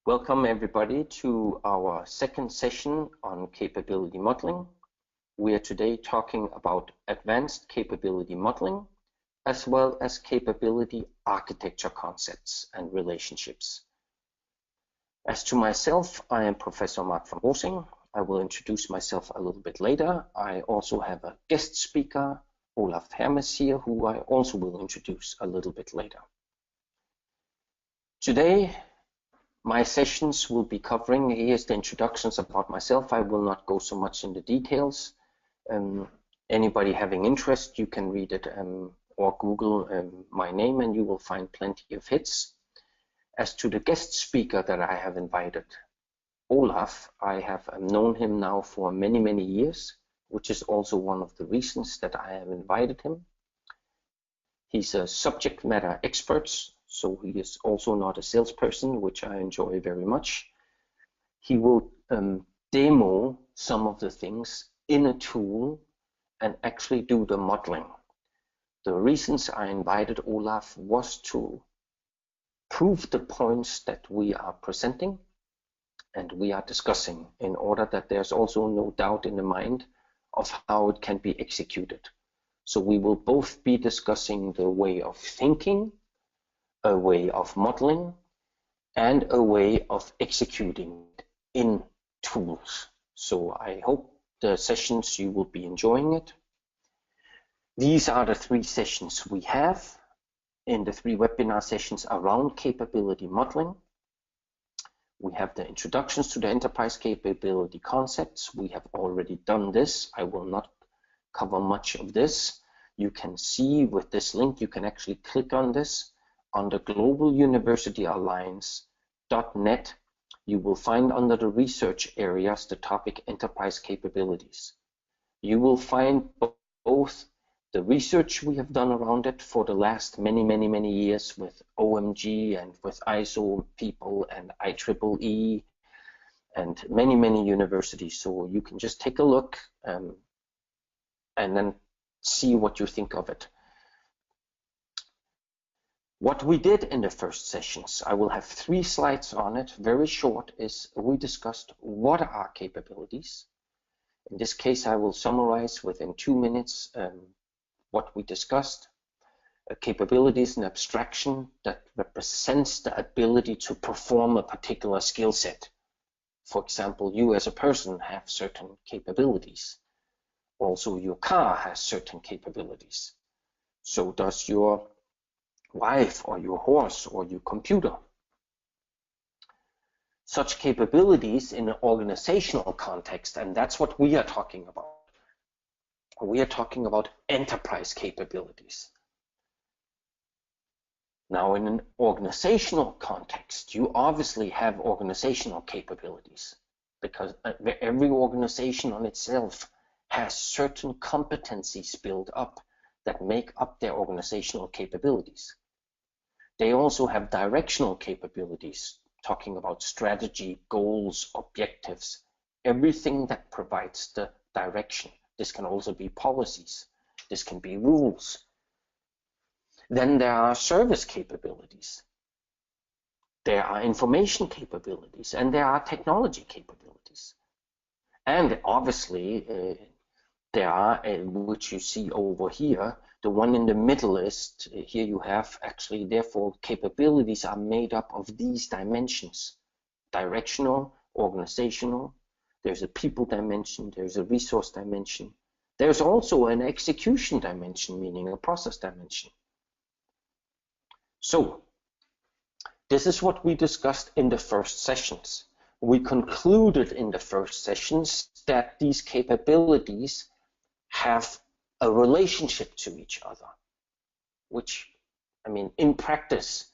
Welcome everybody to our second session on capability modeling. We are today talking about advanced capability modeling as well as capability architecture concepts and relationships. As to myself, I am Professor Mark van Roosing. I will introduce myself a little bit later. I also have a guest speaker, Olaf Hermes here, who I also will introduce a little bit later. Today, my sessions will be covering, here's the introductions about myself. I will not go so much into details. Anybody having interest, you can read it or Google my name and you will find plenty of hits. As to the guest speaker that I have invited, Olaf, I have known him now for many, many years, which is also one of the reasons that I have invited him. He's a subject matter expert, so he is also not a salesperson, which I enjoy very much. He will demo some of the things in a tool and actually do the modeling. The reasons I invited Olaf was to prove the points that we are presenting and we are discussing, in order that there's also no doubt in the mind of how it can be executed. So we will both be discussing the way of thinking, a way of modeling, and a way of executing in tools. So I hope the sessions you will be enjoying it. These are the three sessions we have in the three webinar sessions around capability modeling. We have the introductions to the enterprise capability concepts. We have already done this. I will not cover much of this. You can see with this link, you can actually click on this. On the Global University Alliance.net, you will find under the research areas the topic enterprise capabilities. You will find both the research we have done around it for the last many years with OMG and with ISO people and IEEE and many universities. So you can just take a look and then see what you think of it. What we did in the first sessions, I will have 3 slides on it, very short, is we discussed what are capabilities. In this case, I will summarize within 2 minutes what we discussed. A capability is an abstraction that represents the ability to perform a particular skill set. For example, you as a person have certain capabilities. Also, your car has certain capabilities. So does your wife or your horse or your computer. Such capabilities in an organizational context, and that's what we are talking about. We are talking about enterprise capabilities. Now, in an organizational context, you obviously have organizational capabilities because every organization on itself has certain competencies built up that make up their organizational capabilities. They also have directional capabilities, talking about strategy, goals, objectives, everything that provides the direction. This can also be policies. This can be rules. Then there are service capabilities. There are information capabilities, and there are technology capabilities. And obviously, there are, which you see over here, the one in the middle is, here you have actually, therefore, capabilities are made up of these dimensions. Directional, organizational, there's a people dimension, there's a resource dimension. There's also an execution dimension, meaning a process dimension. So, this is what we discussed in the first sessions. We concluded in the first sessions that these capabilities have a relationship to each other, which, I mean, in practice,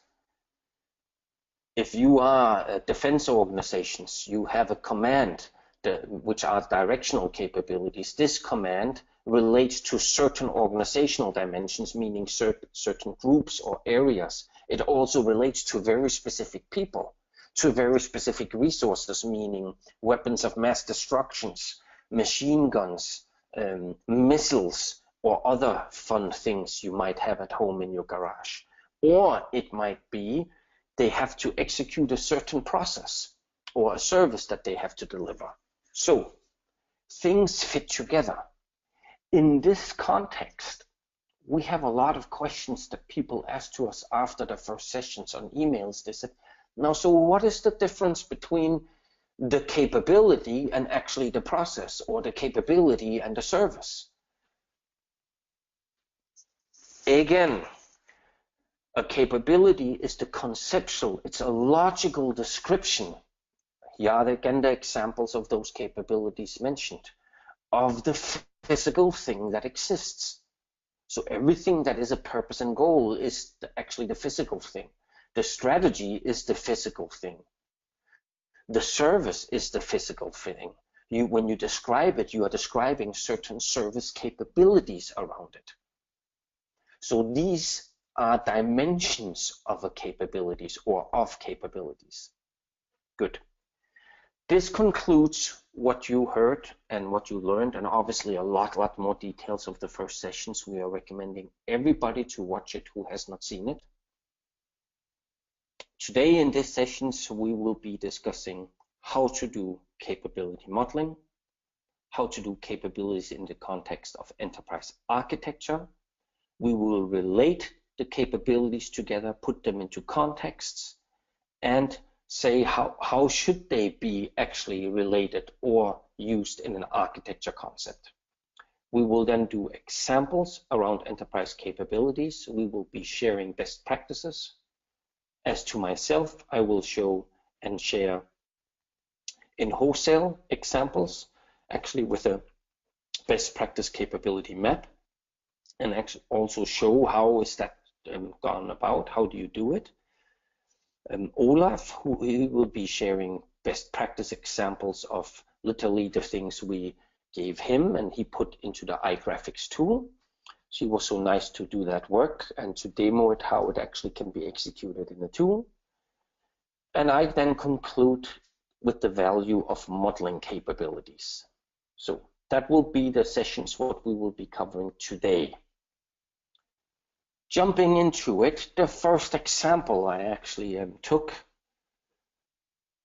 if you are defense organizations, you have a command which are directional capabilities. This command relates to certain organizational dimensions, meaning certain groups or areas. It also relates to very specific people, to very specific resources, meaning weapons of mass destruction, machine guns, missiles, or other fun things you might have at home in your garage. Or it might be they have to execute a certain process or a service that they have to deliver. So things fit together. In this context, we have a lot of questions that people ask to us after the first sessions on emails. They said, now, so what is the difference between the capability and actually the process, or the capability and the service? Again, a capability is the conceptual, it's a logical description. Here are again the examples of those capabilities mentioned, of the physical thing that exists. So everything that is a purpose and goal is actually the physical thing. The strategy is the physical thing. The service is the physical thing. When you describe it, you are describing certain service capabilities around it. So these are dimensions of a capabilities or of capabilities. Good. This concludes what you heard and what you learned, and obviously a lot more details of the first sessions. We are recommending everybody to watch it who has not seen it. Today in these sessions, we will be discussing how to do capability modeling, how to do capabilities in the context of enterprise architecture. We will relate the capabilities together, put them into contexts, and say how should they be actually related or used in an architecture concept. We will then do examples around enterprise capabilities. We will be sharing best practices. As to myself, I will show and share in wholesale examples, actually with a best practice capability map, and actually also show how is that gone about, how do you do it. Olaf, who will be sharing best practice examples of literally the things we gave him and he put into the iGraphics tool. She was so nice to do that work and to demo it, how it actually can be executed in the tool. And I then conclude with the value of modeling capabilities. So that will be the sessions what we will be covering today. Jumping into it, the first example I actually took,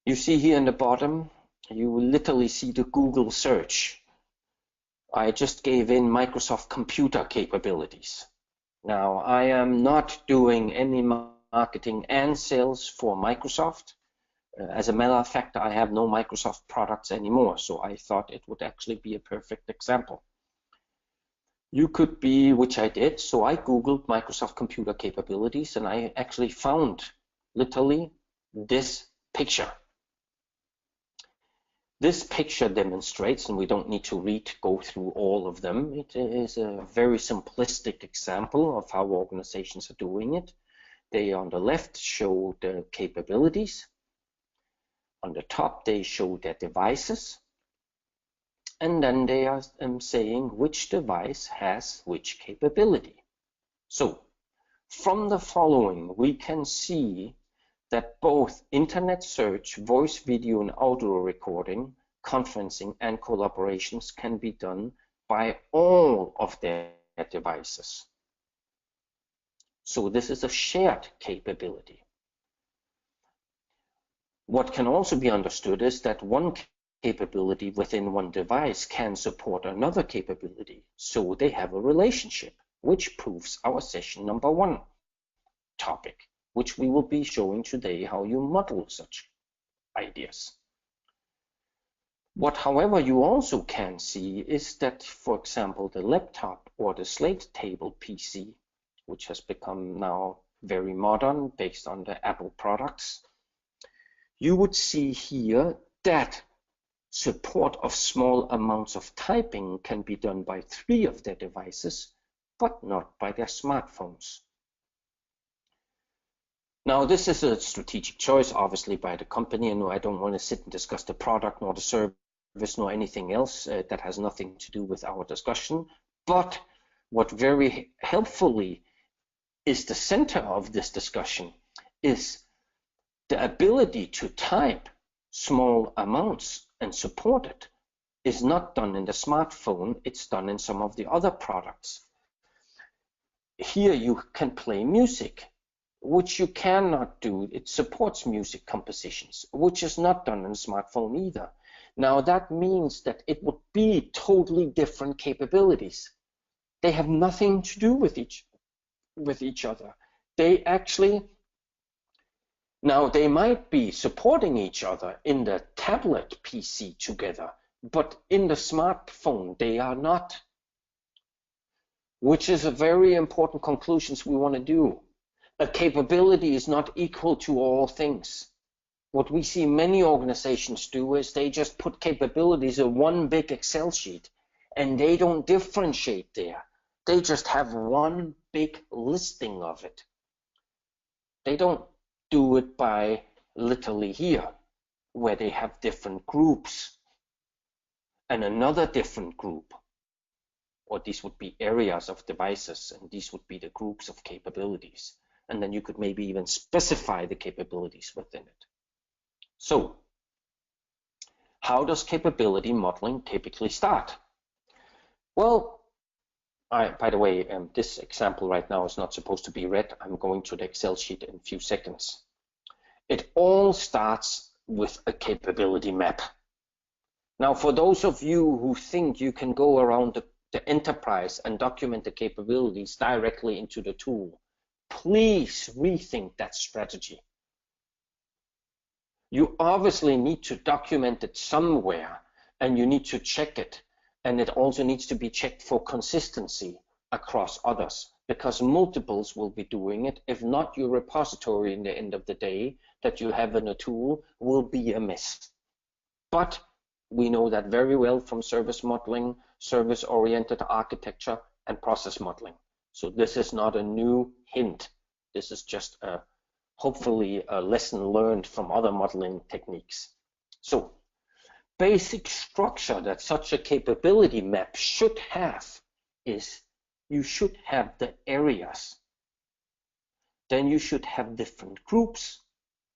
you see here in the bottom, you will literally see the Google search. I just gave in Microsoft computer capabilities. Now, I am not doing any marketing and sales for Microsoft. As a matter of fact, I have no Microsoft products anymore, so I thought it would actually be a perfect example. You could be, which I did, so I Googled Microsoft computer capabilities and I actually found literally this picture. This picture demonstrates, and we don't need to go through all of them. It is a very simplistic example of how organizations are doing it. They on the left show the capabilities. On the top, they show their devices. And then they are saying which device has which capability. So from the following, we can see that both internet search, voice, video, and audio recording, conferencing, and collaborations can be done by all of their devices. So this is a shared capability. What can also be understood is that one capability within one device can support another capability, so they have a relationship, which proves our session number 1 topic, which we will be showing today how you model such ideas. What, however, you also can see is that, for example, the laptop or the slate table PC, which has become now very modern based on the Apple products, you would see here that support of small amounts of typing can be done by 3 of their devices, but not by their smartphones. Now, this is a strategic choice, obviously, by the company, and I don't want to sit and discuss the product nor the service nor anything else that has nothing to do with our discussion. But what very helpfully is the center of this discussion is the ability to type small amounts and support it is not done in the smartphone, it's done in some of the other products. Here you can play music which you cannot do. It supports music compositions, which is not done on a smartphone either. Now that means that it would be totally different capabilities. They have nothing to do with each other. They actually, now they might be supporting each other in the tablet PC together, but in the smartphone they are not, which is a very important conclusion we want to do. A capability is not equal to all things. What we see many organizations do is they just put capabilities in one big Excel sheet and they don't differentiate there. They just have one big listing of it. They don't do it by literally here, where they have different groups and another different group, or these would be areas of devices, and these would be the groups of capabilities. And then you could maybe even specify the capabilities within it. So, how does capability modeling typically start? Well, by the way, this example right now is not supposed to be read. I'm going to the Excel sheet in a few seconds. It all starts with a capability map. Now, for those of you who think you can go around the enterprise and document the capabilities directly into the tool, please rethink that strategy. You obviously need to document it somewhere, and you need to check it, and it also needs to be checked for consistency across others, because multiples will be doing it. If not, your repository in the end of the day that you have in a tool will be a mess. But we know that very well from service modeling, service-oriented architecture, and process modeling. So this is not a new hint. This is just hopefully a lesson learned from other modeling techniques. So, basic structure that such a capability map should have is you should have the areas. Then you should have different groups,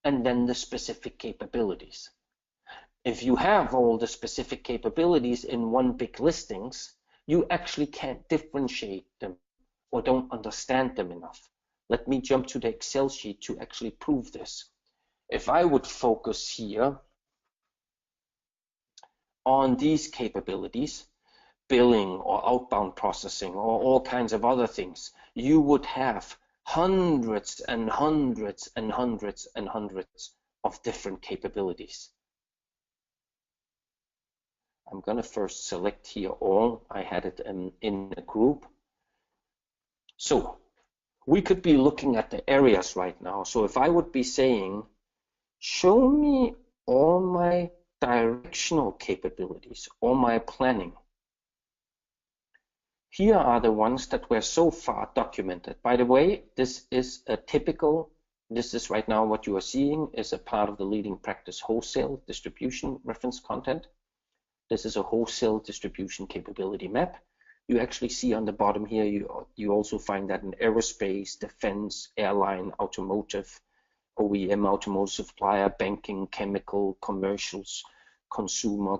and then the specific capabilities. If you have all the specific capabilities in one big listings, you actually can't differentiate them or don't understand them enough. Let me jump to the Excel sheet to actually prove this. If I would focus here on these capabilities, billing or outbound processing or all kinds of other things, you would have hundreds and hundreds and hundreds and hundreds of different capabilities. I'm going to first select here all. I had it in a group. So we could be looking at the areas right now. So if I would be saying, show me all my directional capabilities, all my planning. Here are the ones that were so far documented. By the way, this is a typical, this is right now what you are seeing is a part of the leading practice wholesale distribution reference content. This is a wholesale distribution capability map. You actually see on the bottom here, you also find that in aerospace, defense, airline, automotive, OEM, automotive supplier, banking, chemical, commercials, consumer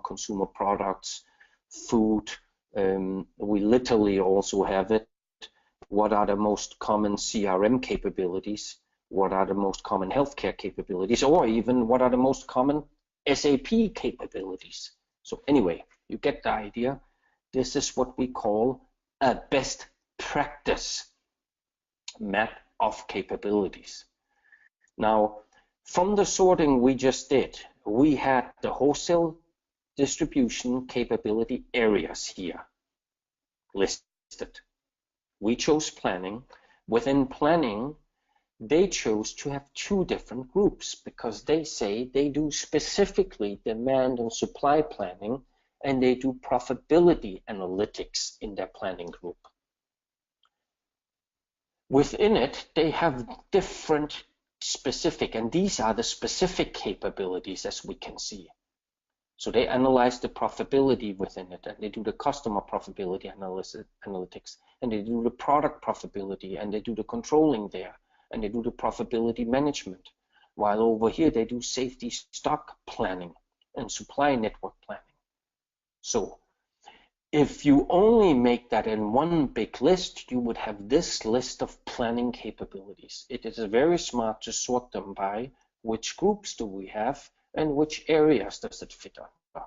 products, food. We literally also have it. What are the most common CRM capabilities? What are the most common healthcare capabilities? Or even what are the most common SAP capabilities? So anyway, you get the idea. This is what we call a best practice map of capabilities. Now, from the sorting we just did, we had the wholesale distribution capability areas here listed. We chose planning. Within planning, they chose to have two different groups because they say they do specifically demand and supply planning, and they do profitability analytics in their planning group. Within it, they have different specific, and these are the specific capabilities as we can see. So they analyze the profitability within it, and they do the customer profitability analytics, and they do the product profitability, and they do the controlling there, and they do the profitability management. While over here, they do safety stock planning and supply network planning. So If you only make that in one big list, you would have this list of planning capabilities. It is very smart to sort them by which groups do we have and which areas does it fit under.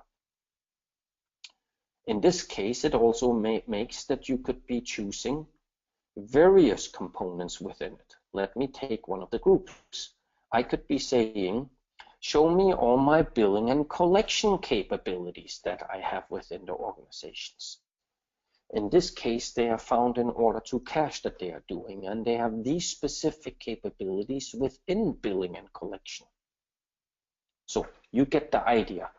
In this case, it also makes that you could be choosing various components within it. Let me take one of the groups. I could be saying, show me all my billing and collection capabilities that I have within the organizations. In this case, they are found in order to cash that they are doing, and they have these specific capabilities within billing and collection. So you get the idea.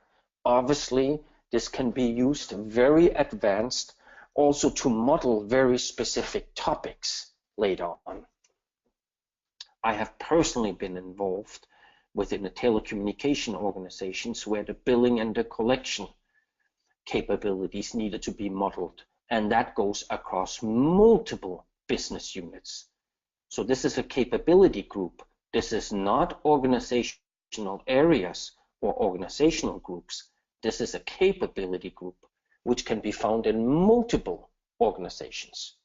Obviously, this can be used very advanced also to model very specific topics later on. I have personally been involved within the telecommunication organizations where the billing and the collection capabilities needed to be modeled, and that goes across multiple business units. So this is a capability group. This is not organizational areas or organizational groups. This is a capability group which can be found in multiple organizations.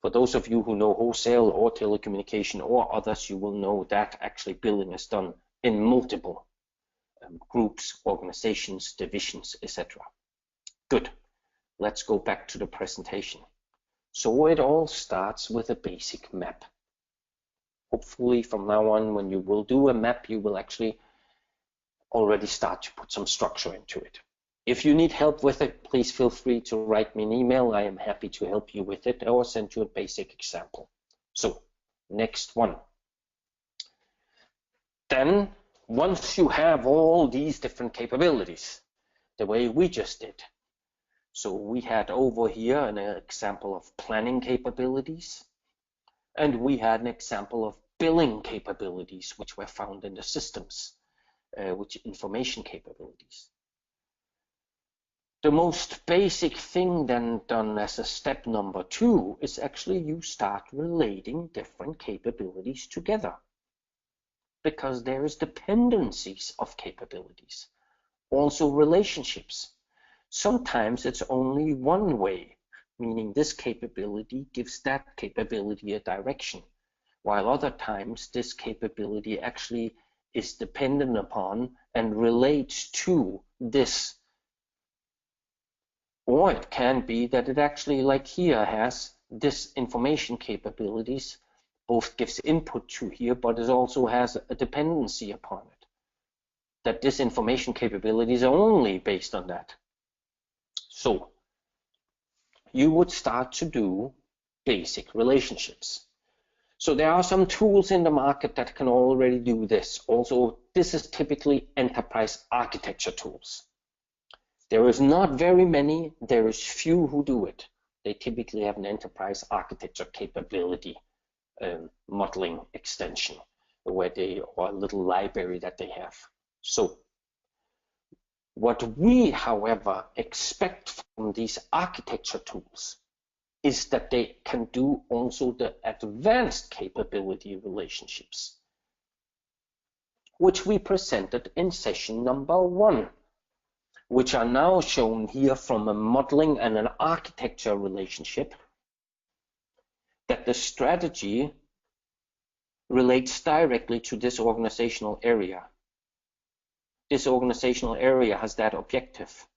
For those of you who know wholesale or telecommunication or others, you will know that actually billing is done in multiple groups, organizations, divisions, etc. Good. Let's go back to the presentation. So it all starts with a basic map. Hopefully from now on, when you will do a map, you will actually already start to put some structure into it. If you need help with it, please feel free to write me an email. I am happy to help you with it or send you a basic example. So, next one. Then, once you have all these different capabilities, the way we just did. So we had over here an example of planning capabilities, and we had an example of billing capabilities, which were found in the systems, which information capabilities. The most basic thing then done as a step number 2 is actually you start relating different capabilities together, because there is dependencies of capabilities, also relationships. Sometimes it's only one way, meaning this capability gives that capability a direction, while other times this capability actually is dependent upon and relates to this. Or it can be that it actually, like here, has this information capabilities, both gives input to here, but it also has a dependency upon it. That this information capability is only based on that. So you would start to do basic relationships. So there are some tools in the market that can already do this. Also, this is typically enterprise architecture tools. There is not very many, there is few who do it. They typically have an enterprise architecture capability modeling extension or a little library that they have. So what we, however, expect from these architecture tools is that they can do also the advanced capability relationships, which we presented in session number 1. Which are now shown here from a modeling and an architecture relationship, that the strategy relates directly to this organizational area. This organizational area has that objective.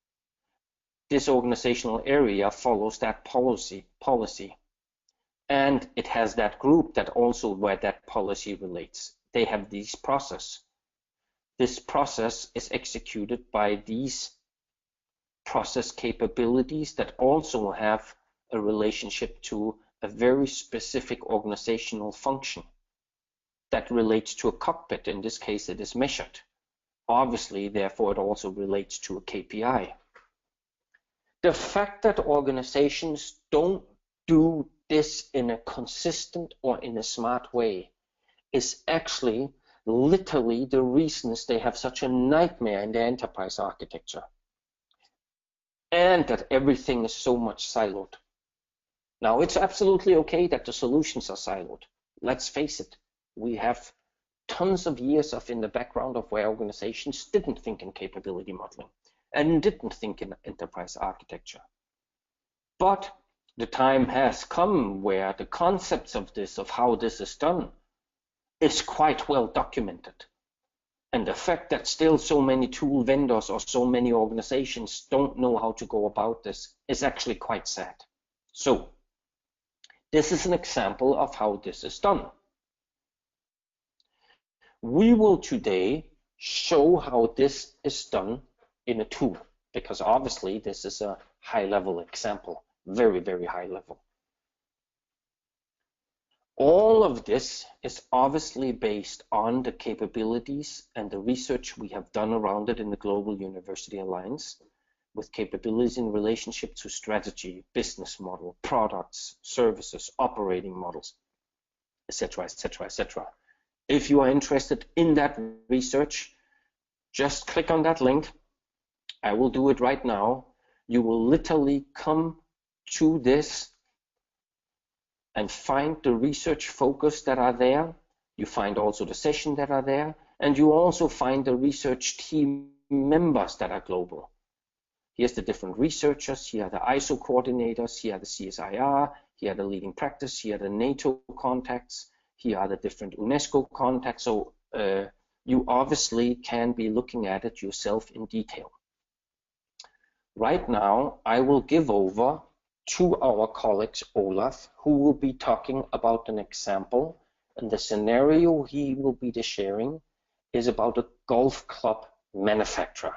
This organizational area follows that policy, and it has that group that also where that policy relates. They have these process. This process is executed by these process capabilities that also have a relationship to a very specific organizational function that relates to a cockpit. In this case, it is measured. Obviously, therefore, it also relates to a KPI. The fact that organizations don't do this in a consistent or in a smart way is actually literally the reasons they have such a nightmare in their enterprise architecture. And that everything is so much siloed. Now, it's absolutely okay that the solutions are siloed. Let's face it, we have tons of years in the background of where organizations didn't think in capability modeling and didn't think in enterprise architecture. But the time has come where the concepts of this, of how this is done, is quite well documented. And the fact that still so many tool vendors or so many organizations don't know how to go about this is actually quite sad. So this is an example of how this is done. We will today show how this is done in a tool, because obviously this is a high-level example, very, very high level. All of this is obviously based on the capabilities and the research we have done around it in the Global University Alliance, with capabilities in relationship to strategy, business model, products, services, operating models, etc., etc., etc. If you are interested in that research, just click on that link. I will do it right now. You will literally come to this and find the research focus that are there. You find also the session that are there, and you also find the research team members that are global. Here's the different researchers, here are the ISO coordinators, here are the CSIR, here are the leading practice, here are the NATO contacts, here are the different UNESCO contacts. So you obviously can be looking at it yourself in detail. Right now, I will give over to our colleague Olaf, who will be talking about an example, and the scenario he will be sharing is about a golf club manufacturer.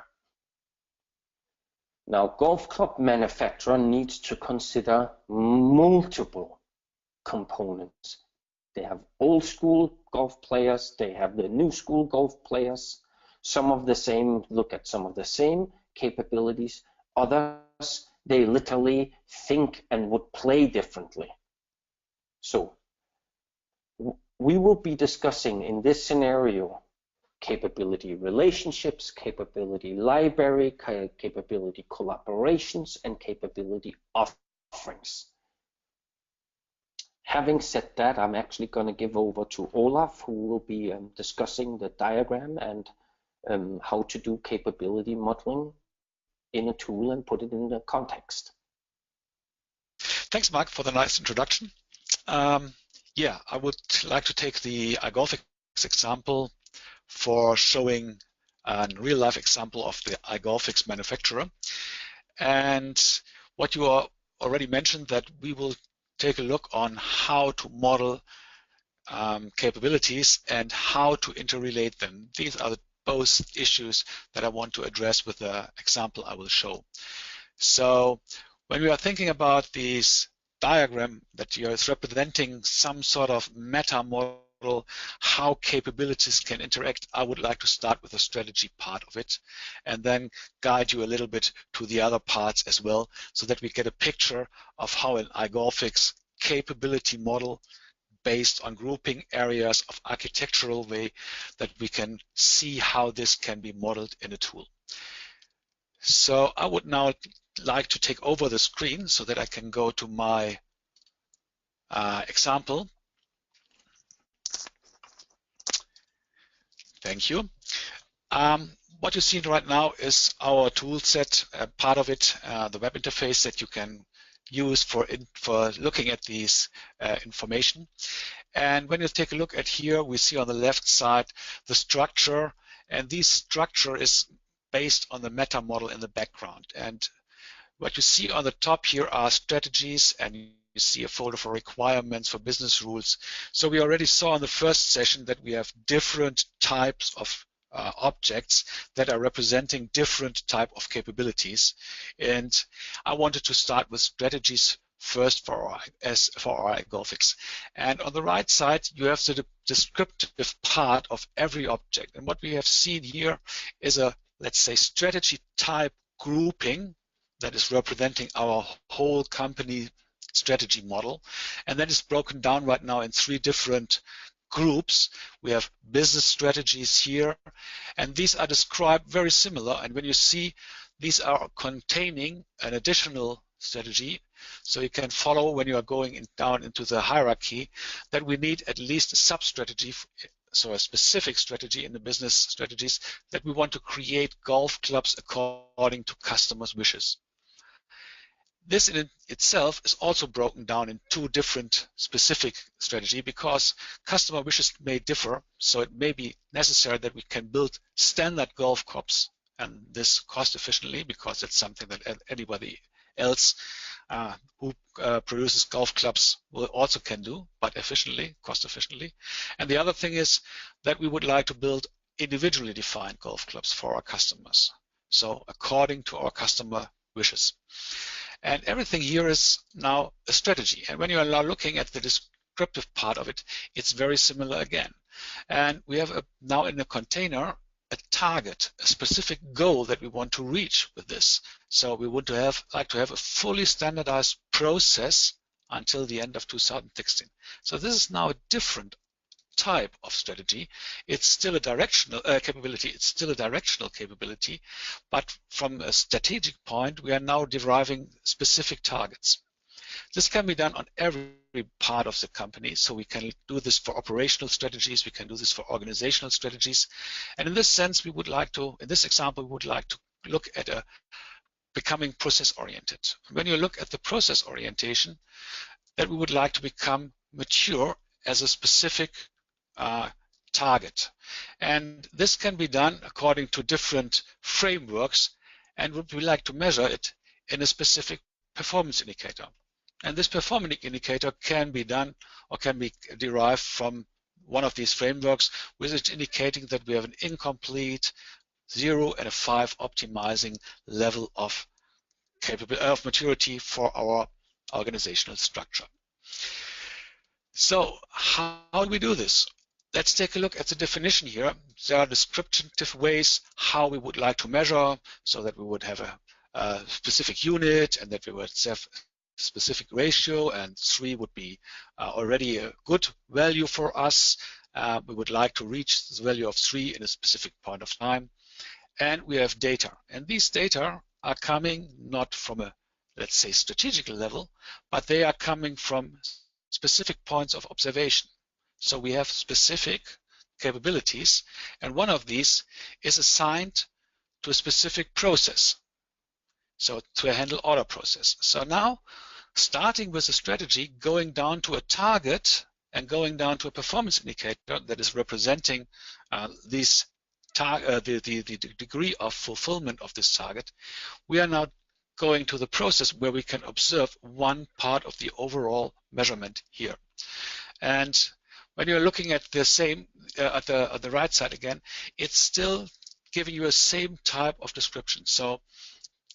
Now, golf club manufacturer needs to consider multiple components. They have old school golf players, they have the new school golf players. Some of the same look at some of the same capabilities, others they literally think and would play differently. So we will be discussing in this scenario capability relationships, capability library, capability collaborations, and capability offerings. Having said that, I'm actually going to give over to Olaf, who will be discussing the diagram and how to do capability modeling in a tool and put it in the context. Thanks, Mark, for the nice introduction. Yeah, I would like to take the iGolfix example for showing a real-life example of the iGolfix manufacturer. And what you already mentioned, that we will take a look on how to model capabilities and how to interrelate them. These are both issues that I want to address with the example I will show. So when we are thinking about this diagram that is representing some sort of meta model, how capabilities can interact, I would like to start with the strategy part of it and then guide you a little bit to the other parts as well, so that we get a picture of how an iGolfix capability model based on grouping areas of architectural way, that we can see how this can be modeled in a tool. So I would now like to take over the screen so that I can go to my example. Thank you. What you see right now is our tool set, part of it, the web interface that you can use for looking at these information. And when you take a look at here, we see on the left side the structure, and this structure is based on the meta model in the background. And what you see on the top here are strategies, and you see a folder for requirements, for business rules. So we already saw in the first session that we have different types of objects that are representing different type of capabilities. And I wanted to start with strategies first for our iGolfix. And on the right side, you have the descriptive part of every object. And what we have seen here is a, let's say, strategy type grouping that is representing our whole company strategy model. And that is broken down right now in 3 different groups. We have business strategies here, and these are described very similar. And when you see these are containing an additional strategy, so you can follow when you are going down into the hierarchy, that we need at least a sub-strategy, so a specific strategy in the business strategies, that we want to create golf clubs according to customers' wishes. This in itself is also broken down in two different specific strategy because customer wishes may differ. So it may be necessary that we can build standard golf clubs, and this cost efficiently because it's something that anybody else who produces golf clubs will also can do, but efficiently, cost efficiently. And the other thing is that we would like to build individually defined golf clubs for our customers. So according to our customer wishes. And everything here is now a strategy. And when you are now looking at the descriptive part of it, it's very similar again. And we have now in a container a target, a specific goal that we want to reach with this. So we would like to have a fully standardized process until the end of 2016. So this is now a different type of strategy. It's still a directional capability. It's still a directional capability, but from a strategic point, we are now deriving specific targets. This can be done on every part of the company. So we can do this for operational strategies. We can do this for organizational strategies. And in this sense, we would like to, in this example, we would like to look at becoming process-oriented. When you look at the process orientation, that we would like to become mature as a specific target. And this can be done according to different frameworks, and we like to measure it in a specific performance indicator. And this performance indicator can be done or can be derived from one of these frameworks, which is indicating that we have an incomplete 0 and a 5 optimizing level of maturity for our organizational structure. So how do we do this? Let's take a look at the definition here. There are descriptive ways how we would like to measure, so that we would have a specific unit and that we would have a specific ratio, and 3 would be already a good value for us. We would like to reach the value of 3 in a specific point of time. And we have data. And these data are coming not from a, let's say, strategic level, but they are coming from specific points of observation. So we have specific capabilities, and one of these is assigned to a specific process, so to a handle order process. So now, starting with a strategy, going down to a target and going down to a performance indicator that is representing the degree of fulfillment of this target, we are now going to the process where we can observe one part of the overall measurement here. And when you're looking at the same, at the right side again, it's still giving you a same type of description. So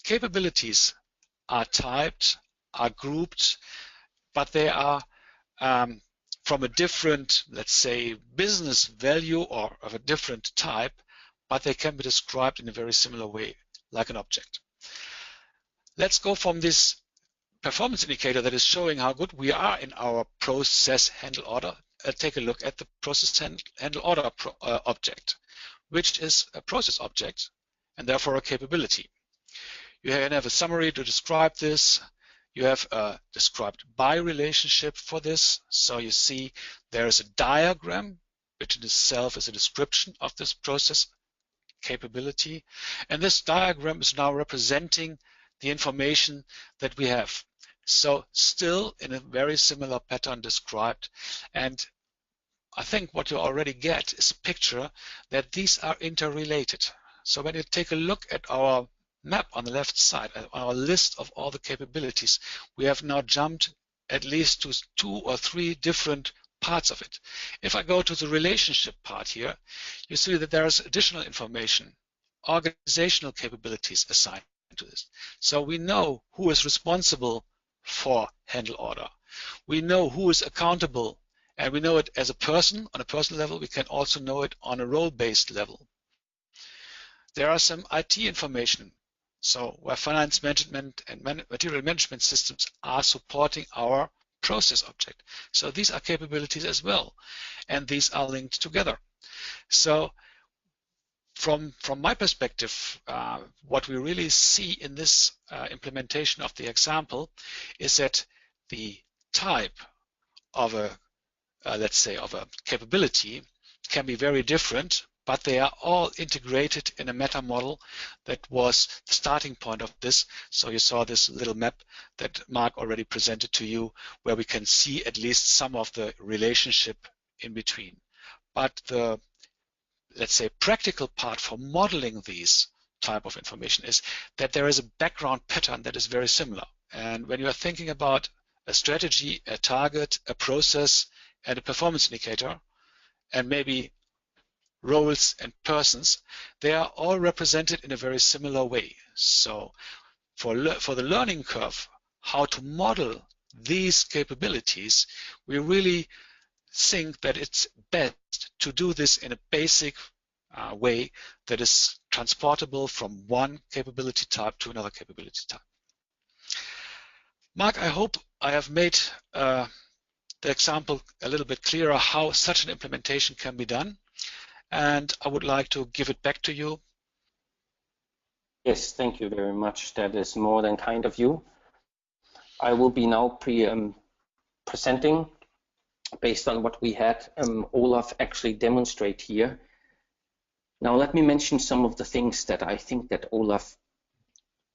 capabilities are typed, are grouped, but they are from a different, let's say, business value or of a different type, but they can be described in a very similar way, like an object. Let's go from this performance indicator that is showing how good we are in our process handle order. Take a look at the process handle order object, which is a process object and therefore a capability. You can have a summary to describe this. You have a described by relationship for this. So you see there is a diagram, which in itself is a description of this process capability. And this diagram is now representing the information that we have. So still in a very similar pattern described. And I think what you already get is a picture that these are interrelated. So when you take a look at our map on the left side, our list of all the capabilities, we have now jumped at least to 2 or 3 different parts of it. If I go to the relationship part here, you see that there is additional information, organizational capabilities assigned to this. So we know who is responsible for handle order. We know who is accountable, and we know it as a person on a personal level. We can also know it on a role-based level. There are some IT information, so where finance management and material management systems are supporting our process object. So these are capabilities as well, and these are linked together. So from my perspective, what we really see in this implementation of the example is that the type of a, let's say, of a capability can be very different, but they are all integrated in a meta model that was the starting point of this. So you saw this little map that Mark already presented to you, where we can see at least some of the relationship in between. But the, let's say, practical part for modeling these type of information is that there is a background pattern that is very similar. And when you are thinking about a strategy, a target, a process, and a performance indicator, and maybe roles and persons, they are all represented in a very similar way. So for the learning curve, how to model these capabilities, we really think that it's best to do this in a basic way that is transportable from one capability type to another capability type. Mark, I hope I have made the example a little bit clearer how such an implementation can be done. And I would like to give it back to you. Yes, thank you very much. That is more than kind of you. I will be now presenting based on what we had Olaf actually demonstrate here. Now let me mention some of the things that I think that Olaf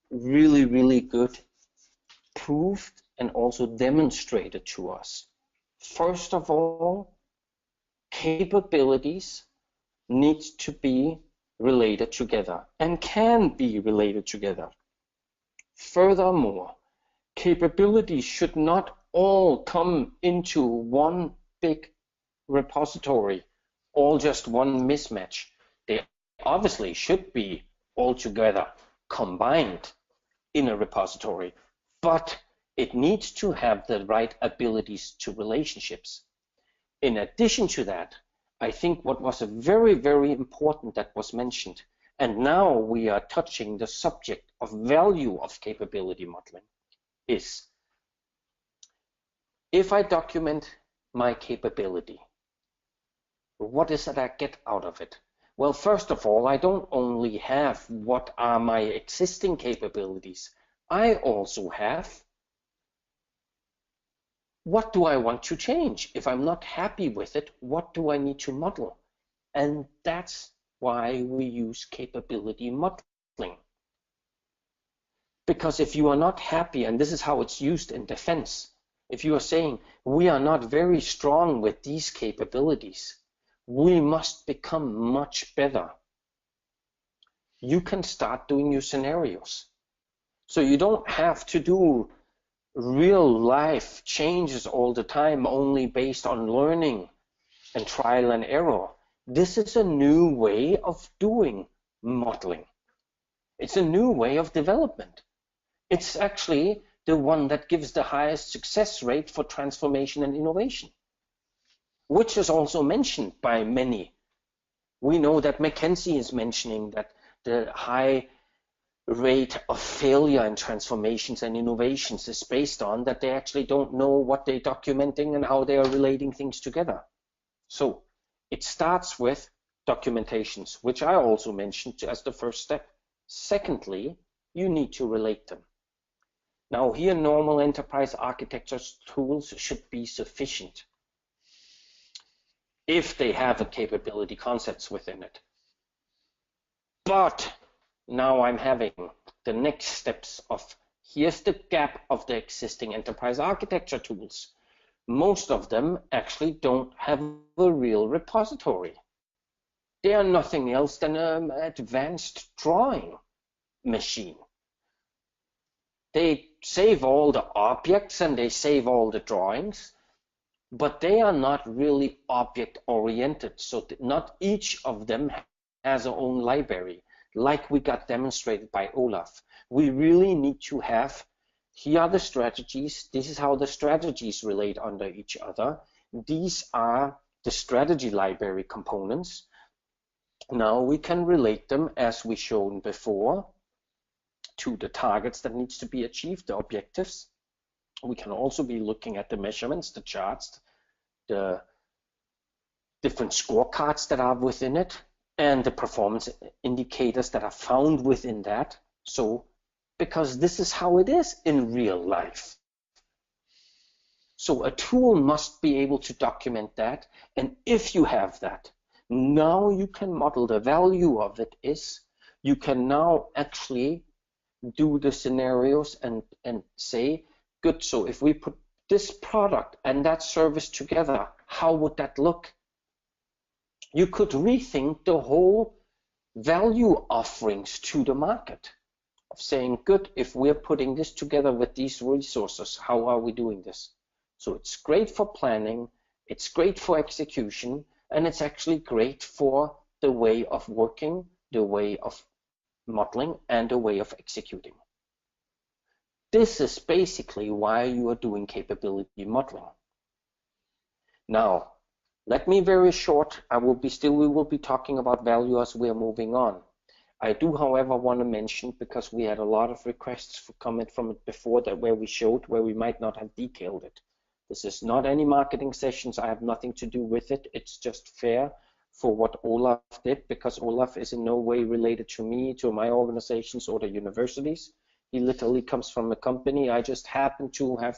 really good proved and also demonstrated to us. First of all, capabilities need to be related together and can be related together. Furthermore, capabilities should not all come into one big repository, all just one mismatch. They obviously should be all together combined in a repository, but it needs to have the right abilities to relationships. In addition to that, I think what was a very important that was mentioned, and now we are touching the subject of value of capability modeling, is if I document my capability, what is it I get out of it? Well, first of all, I don't only have what are my existing capabilities, I also have what do I want to change? If I'm not happy with it, what do I need to model? And that's why we use capability modeling. Because if you are not happy, and this is how it's used in defense, if you are saying, we are not very strong with these capabilities, we must become much better, you can start doing your scenarios. So you don't have to do real life changes all the time only based on learning and trial and error. This is a new way of doing modeling. It's a new way of development. It's actually the one that gives the highest success rate for transformation and innovation, which is also mentioned by many. We know that McKinsey is mentioning that the high rate of failure in transformations and innovations is based on that they actually don't know what they're documenting and how they are relating things together. So it starts with documentations, which I also mentioned as the first step. Secondly, you need to relate them. Now here, normal enterprise architecture tools should be sufficient if they have a capability concepts within it. But now I'm having the next steps of, here's the gap of the existing enterprise architecture tools. Most of them actually don't have a real repository. They are nothing else than an advanced drawing machine. They save all the objects and they save all the drawings, but they are not really object oriented. So not each of them has their own library, like we got demonstrated by Olaf. We really need to have, here are the strategies, this is how the strategies relate under each other. These are the strategy library components. Now we can relate them, as we shown before, to the targets that needs to be achieved, the objectives. We can also be looking at the measurements, the charts, the different scorecards that are within it, and the performance indicators that are found within that. So, because this is how it is in real life. So a tool must be able to document that, and if you have that, Now you can model. The value of it is you can now actually do the scenarios and say, good, so if we put this product and that service together, how would that look? You could rethink the whole value offerings to the market of saying, good, if we're putting this together with these resources, how are we doing this? So it's great for planning, it's great for execution, and it's actually great for the way of working, the way of modeling, and the way of executing. This is basically why you are doing capability modeling. Now, let me very short, we will be talking about value as we are moving on. I do, however, want to mention, because we had a lot of requests for comment from it before, that where we might not have detailed it. This is not any marketing sessions. I have nothing to do with it. It's just fair for what Olaf did, because Olaf is in no way related to me, to my organizations, or the universities. He literally comes from a company. I just happen to have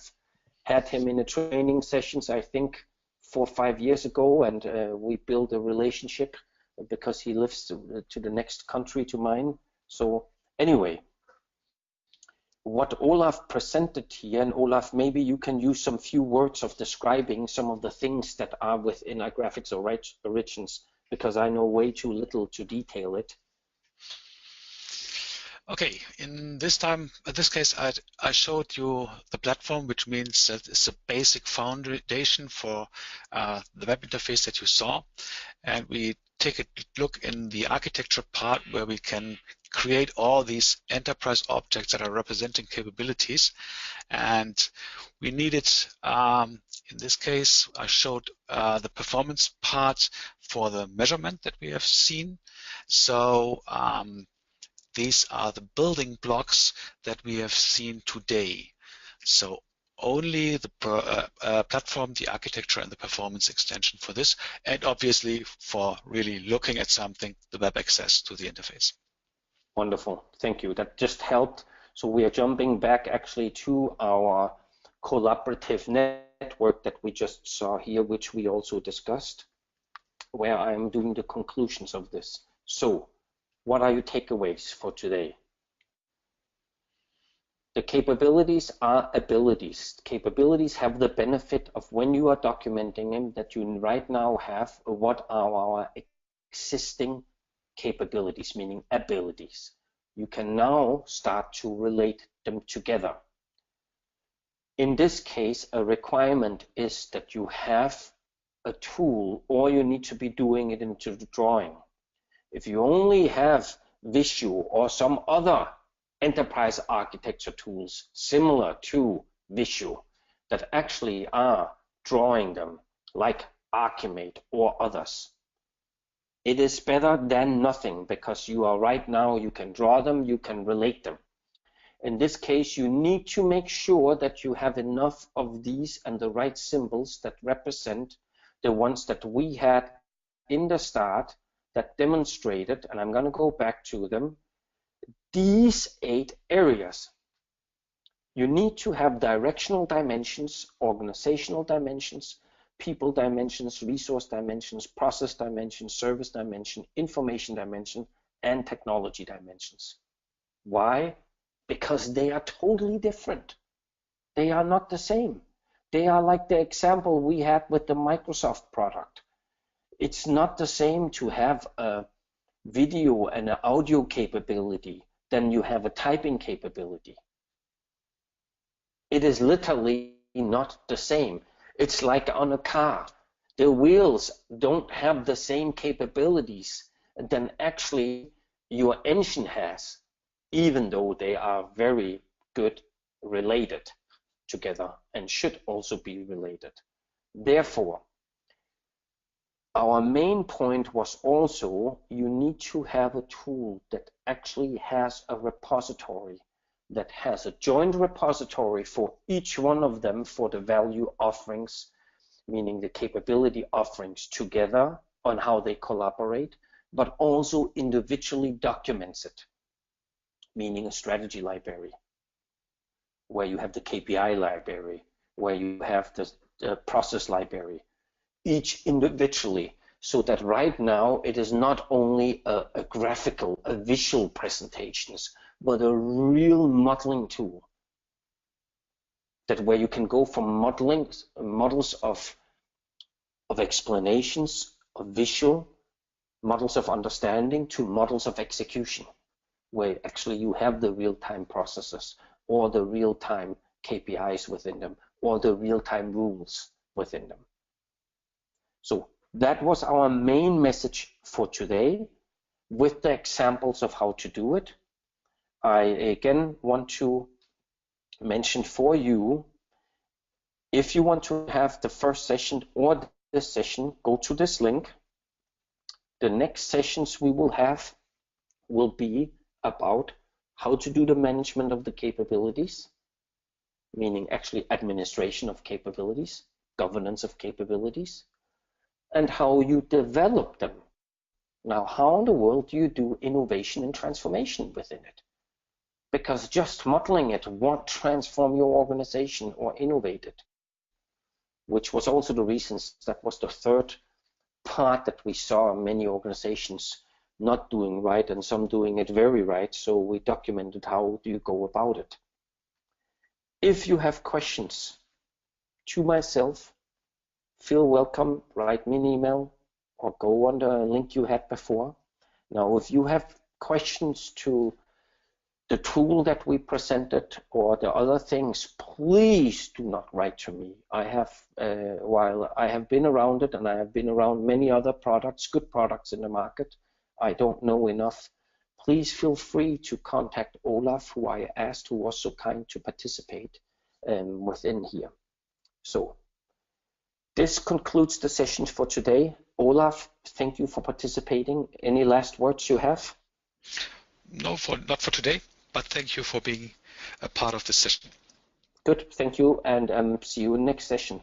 had him in a training sessions, I think 4 or 5 years ago, and we built a relationship because he lives to the next country to mine. So anyway, what Olaf presented here, and Olaf, maybe you can use some few words of describing some of the things that are within our graphics origins, because I know way too little to detail it. Okay, in this case, I showed you the platform, which means that it's a basic foundation for the web interface that you saw. And we take a look in the architecture part, where we can create all these enterprise objects that are representing capabilities. And we needed, in this case, I showed the performance part for the measurement that we have seen. So these are the building blocks that we have seen today. So only the platform, the architecture, and the performance extension for this, and obviously for really looking at something, the web access to the interface. Wonderful, thank you. That just helped. So we are jumping back actually to our collaborative network that we just saw here, which we also discussed, where I'm doing the conclusions of this. So what are your takeaways for today? The capabilities are abilities. Capabilities have the benefit of, when you are documenting them, that you right now have what are our existing capabilities, meaning abilities. You can now start to relate them together. In this case, a requirement is that you have a tool, or you need to be doing it into the drawing. If you only have Visio or some other enterprise architecture tools similar to Visio that actually are drawing them, like Archimate or others, it is better than nothing, because you are right now, you can draw them, you can relate them. In this case, you need to make sure that you have enough of these and the right symbols that represent the ones that we had in the start, that demonstrated, and I'm going to go back to them, these 8 areas. You need to have directional dimensions, organizational dimensions, people dimensions, resource dimensions, process dimensions, service dimension, information dimension, and technology dimensions. Why? Because they are totally different. They are not the same. They are like the example we had with the Microsoft product. It's not the same to have a video and an audio capability than you have a typing capability. It is literally not the same. It's like on a car. The wheels don't have the same capabilities than actually your engine has, even though they are very good related together and should also be related. Therefore, our main point was also, you need to have a tool that actually has a repository, that has a joint repository for each one of them for the value offerings, meaning the capability offerings together on how they collaborate, but also individually documents it, meaning a strategy library, where you have the KPI library, where you have the process library, each individually, so that right now it is not only a graphical, a visual presentations, but a real modeling tool. That where you can go from models of explanations, of visual, models of understanding, to models of execution, where actually you have the real-time processes or the real-time KPIs within them or the real-time rules within them. So that was our main message for today, with the examples of how to do it. I again want to mention for you, if you want to have the first session or this session, go to this link. The next sessions we will have will be about how to do the management of the capabilities, meaning actually administration of capabilities, governance of capabilities, and how you develop them. Now, how in the world do you do innovation and transformation within it? Because just modeling it won't transform your organization or innovate it, which was also the reasons, that was the third part that we saw many organizations not doing right and some doing it very right. So we documented how do you go about it. If you have questions to myself, feel welcome, write me an email or go on the link you had before. Now, if you have questions to the tool that we presented or the other things, please do not write to me. I have, while I have been around it and I have been around many other products, good products in the market, I don't know enough. Please feel free to contact Olaf, who I asked, who was so kind to participate within here. So this concludes the session for today. Olaf, thank you for participating. Any last words you have? No, not for today, but thank you for being a part of this session. Good, thank you, and see you in next session.